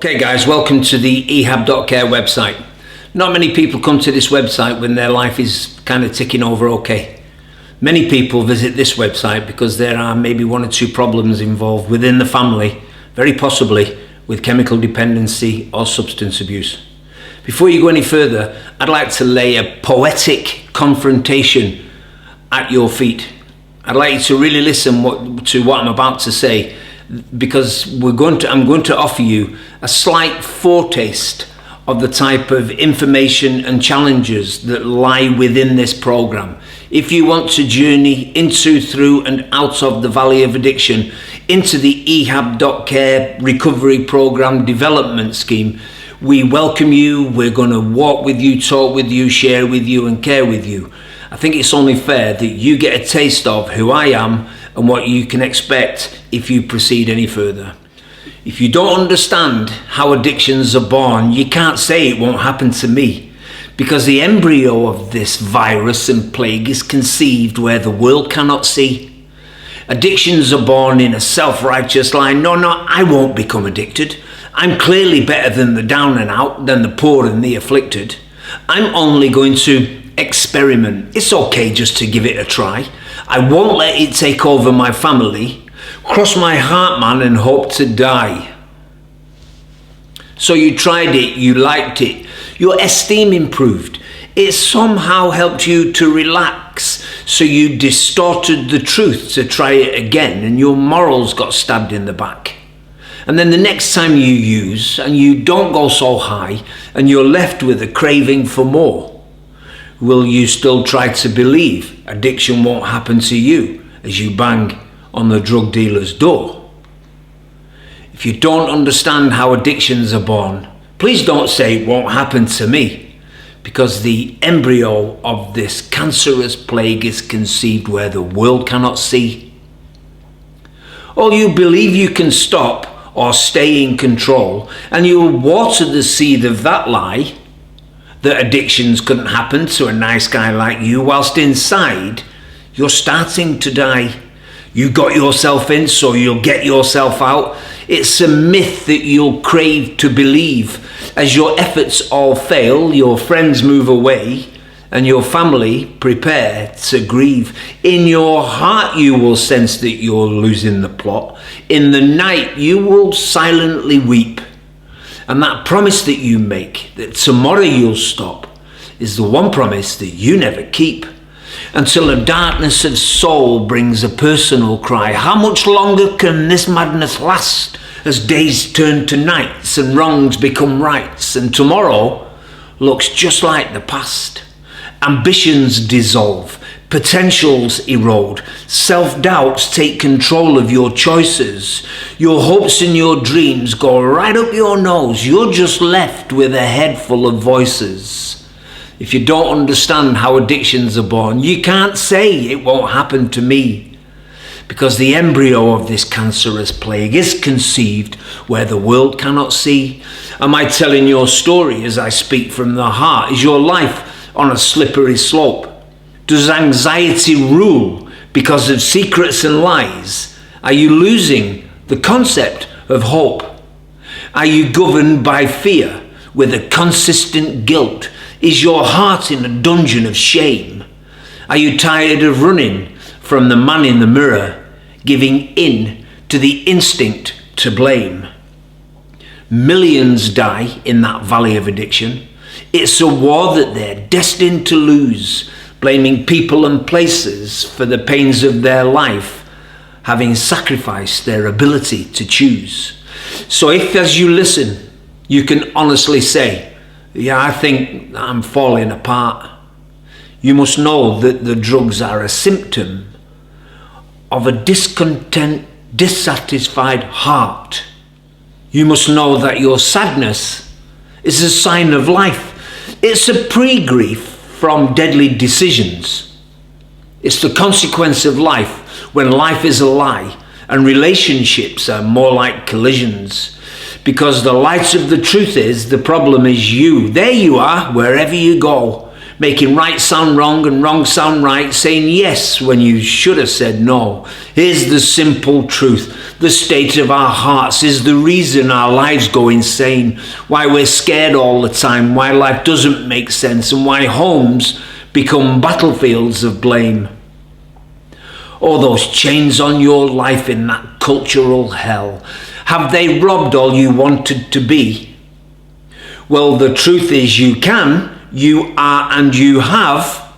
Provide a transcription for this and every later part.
Okay guys, welcome to the ehab.care website. Not many people come to this website when their life is kind of ticking over okay. Many people visit this website because there are maybe one or two problems involved within the family, very possibly with chemical dependency or substance abuse. Before you go any further, I'd like to lay a poetic confrontation at your feet. I'd like you to really listen to what I'm about to say, because I'm going to offer you a slight foretaste of the type of information and challenges that lie within this program. If you want to journey into, through and out of the valley of addiction into the ehab.care recovery program development scheme, we welcome you. We're going to walk with you, talk with you, share with you and care with you. I think it's only fair that you get a taste of who I am and what you can expect if you proceed any further. If you don't understand how addictions are born, you can't say it won't happen to me, because the embryo of this virus and plague is conceived where the world cannot see. Addictions are born in a self-righteous line. No, I won't become addicted. I'm clearly better than the down and out, than the poor and the afflicted. I'm only going to experiment. It's okay just to give it a try. I won't let it take over my family. Cross my heart, man, and hope to die. So you tried it, you liked it, your esteem improved. It somehow helped you to relax, so you distorted the truth to try it again, and your morals got stabbed in the back. And then the next time you use, and you don't go so high, and you're left with a craving for more, will you still try to believe addiction won't happen to you as you bang on the drug dealer's door? If you don't understand how addictions are born, please don't say it won't happen to me, because the embryo of this cancerous plague is conceived where the world cannot see. Or you believe you can stop or stay in control, and you'll water the seed of that lie, that addictions couldn't happen to a nice guy like you, whilst inside you're starting to die. You got yourself in, so you'll get yourself out. It's a myth that you'll crave to believe. As your efforts all fail, your friends move away, and your family prepare to grieve. In your heart you will sense that you're losing the plot. In the night you will silently weep. And that promise that you make, that tomorrow you'll stop, is the one promise that you never keep. Until a darkness of soul brings a personal cry. How much longer can this madness last, as days turn to nights and wrongs become rights, and tomorrow looks just like the past? Ambitions dissolve, potentials erode, self-doubts take control of your choices. Your hopes and your dreams go right up your nose. You're just left with a head full of voices. If you don't understand how addictions are born, you can't say it won't happen to me, because the embryo of this cancerous plague is conceived where the world cannot see. Am I telling your story as I speak from the heart? Is your life on a slippery slope? Does anxiety rule because of secrets and lies? Are you losing the concept of hope? Are you governed by fear with a consistent guilt? Is your heart in a dungeon of shame? Are you tired of running from the man in the mirror, giving in to the instinct to blame? Millions die in that valley of addiction. It's a war that they're destined to lose, blaming people and places for the pains of their life, having sacrificed their ability to choose. So if, as you listen, you can honestly say, yeah, I think I'm falling apart, you must know that the drugs are a symptom of a discontent, dissatisfied heart. You must know that your sadness is a sign of life. It's a pre-grief from deadly decisions. It's the consequence of life when life is a lie and relationships are more like collisions. Because the light of the truth is, the problem is you. There you are, wherever you go. making right sound wrong and wrong sound right, saying yes when you should have said no. Here's the simple truth. The state of our hearts is the reason our lives go insane, why we're scared all the time, why life doesn't make sense, and why homes become battlefields of blame. All those chains on your life in that cultural hell, have they robbed all you wanted to be? Well, the truth is you can, you are, and you have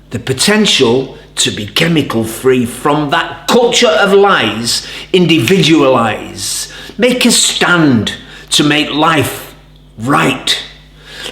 the potential to be chemical free from that culture of lies. Individualize. Make a stand to make life right.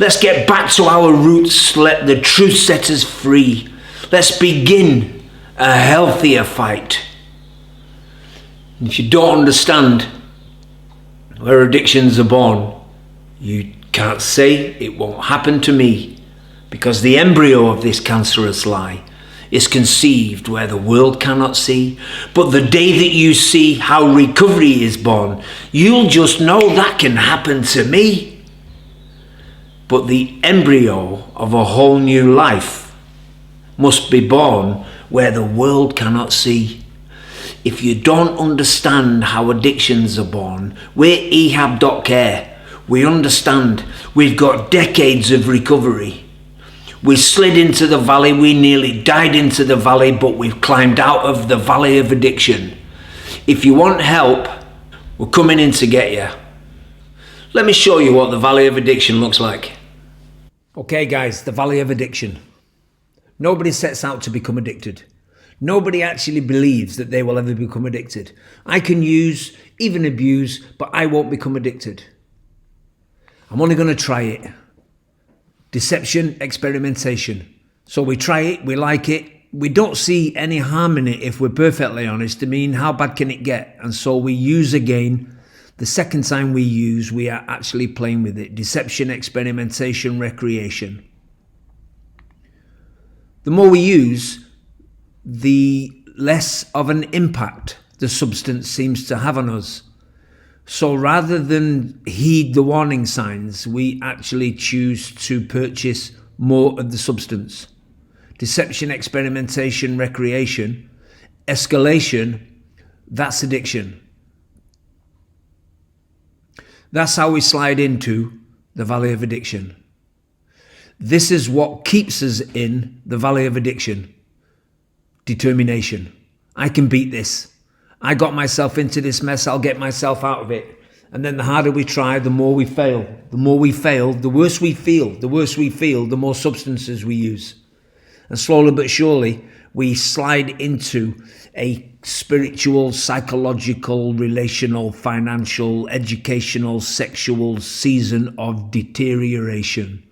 Let's get back to our roots. Let the truth set us free. Let's begin a healthier fight. If you don't understand where addictions are born, you can't say it won't happen to me, because the embryo of this cancerous lie is conceived where the world cannot see. But the day that you see how recovery is born, you'll just know that can happen to me. But the embryo of a whole new life must be born where the world cannot see. If you don't understand how addictions are born, we're ehab.care. We understand. We've got decades of recovery. We slid into the valley, we nearly died into the valley, but we've climbed out of the valley of addiction. If you want help, we're coming in to get you. Let me show you what the valley of addiction looks like. Okay guys, the valley of addiction. Nobody sets out to become addicted. Nobody actually believes that they will ever become addicted. I can use, even abuse, but I won't become addicted. I'm only going to try it. Deception, experimentation. So we try it, we like it. We don't see any harm in it, if we're perfectly honest. I mean, how bad can it get? And so we use again. The second time we use, we are actually playing with it. Deception, experimentation, recreation. The more we use, the less of an impact the substance seems to have on us. So rather than heed the warning signs, we actually choose to purchase more of the substance. Deception, experimentation, recreation, escalation, that's addiction. That's how we slide into the valley of addiction. This is what keeps us in the valley of addiction. Determination. I can beat this. I got myself into this mess, I'll get myself out of it. And then the harder we try, the more we fail. The more we fail, the worse we feel. The worse we feel, the more substances we use. And slowly but surely, we slide into a spiritual, psychological, relational, financial, educational, sexual season of deterioration.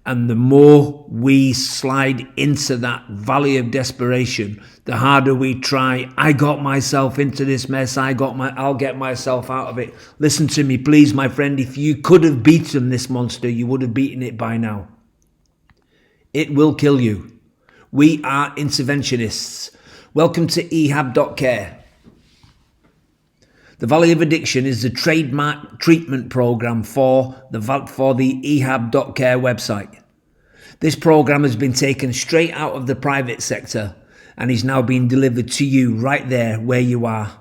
And the more we slide into that valley of desperation, the harder we try. I got myself into this mess. I'll get myself out of it. Listen to me, please, my friend. If you could have beaten this monster, you would have beaten it by now. It will kill you. We are interventionists. Welcome to ehab.care. The Valley of Addiction is the trademark treatment program for the ehab.care website. This program has been taken straight out of the private sector and is now being delivered to you right there where you are.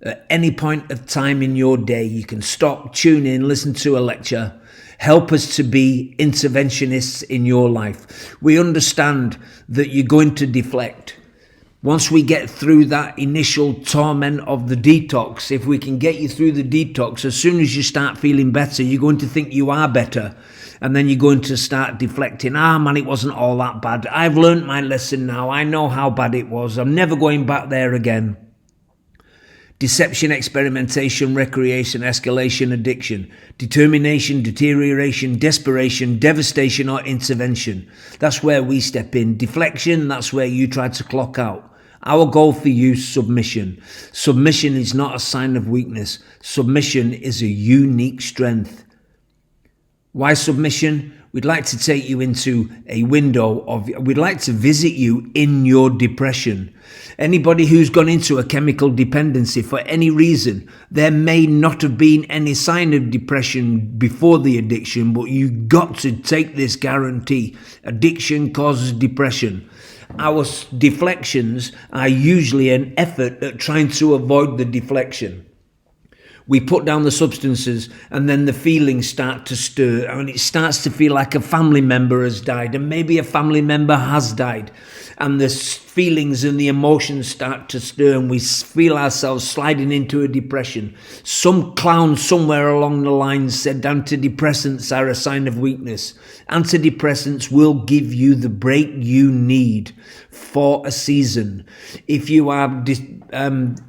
At any point of time in your day, you can stop, tune in, listen to a lecture. Help us to be interventionists in your life. We understand that you're going to deflect. Once we get through that initial torment of the detox, if we can get you through the detox, as soon as you start feeling better, you're going to think you are better. And then you're going to start deflecting. Man, it wasn't all that bad. I've learned my lesson now. I know how bad it was. I'm never going back there again. Deception, experimentation, recreation, escalation, addiction, determination, deterioration, desperation, devastation, or intervention. That's where we step in. Deflection, that's where you try to clock out. Our goal for you, submission. Submission is not a sign of weakness. Submission is a unique strength. Why submission? We'd like to take you into a window of, we'd like to visit you in your depression. Anybody who's gone into a chemical dependency for any reason, there may not have been any sign of depression before the addiction, but you got to take this guarantee. Addiction causes depression. Our deflections are usually an effort at trying to avoid the deflection. We put down the substances and then the feelings start to stir, and it starts to feel like a family member has died, and maybe a family member has died, and the feelings and the emotions start to stir, and we feel ourselves sliding into a depression. Some clown somewhere along the line said antidepressants are a sign of weakness. Antidepressants will give you the break you need for a season. If you are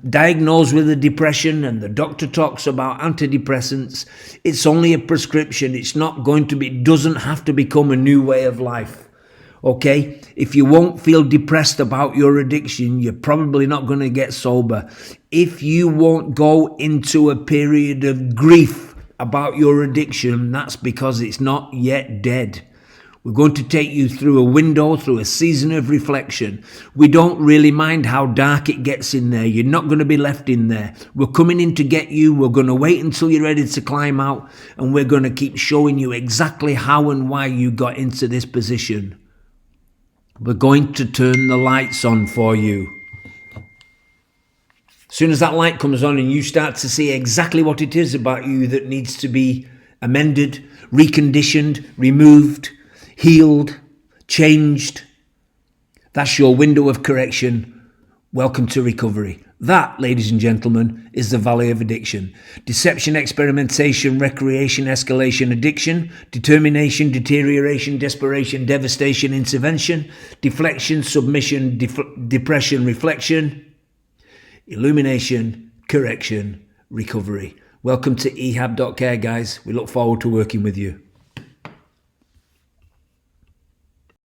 diagnosed with a depression and the doctor talks about antidepressants, it's only a prescription. It's not going to be, it doesn't have to become a new way of life. Okay? If you won't feel depressed about your addiction, you're probably not going to get sober. If you won't go into a period of grief about your addiction, that's because it's not yet dead. We're going to take you through a window, through a season of reflection. We don't really mind how dark it gets in there. You're not going to be left in there. We're coming in to get you. We're going to wait until you're ready to climb out, and we're going to keep showing you exactly how and why you got into this position. We're going to turn the lights on for you. As soon as that light comes on and you start to see exactly what it is about you that needs to be amended, reconditioned, removed, healed, changed, that's your window of correction. Welcome to recovery. That, ladies and gentlemen, is the valley of addiction. Deception, experimentation, recreation, escalation, addiction, determination, deterioration, desperation, devastation, intervention, deflection, submission, depression, reflection, illumination, correction, recovery. Welcome to ehab.care, guys. We look forward to working with you.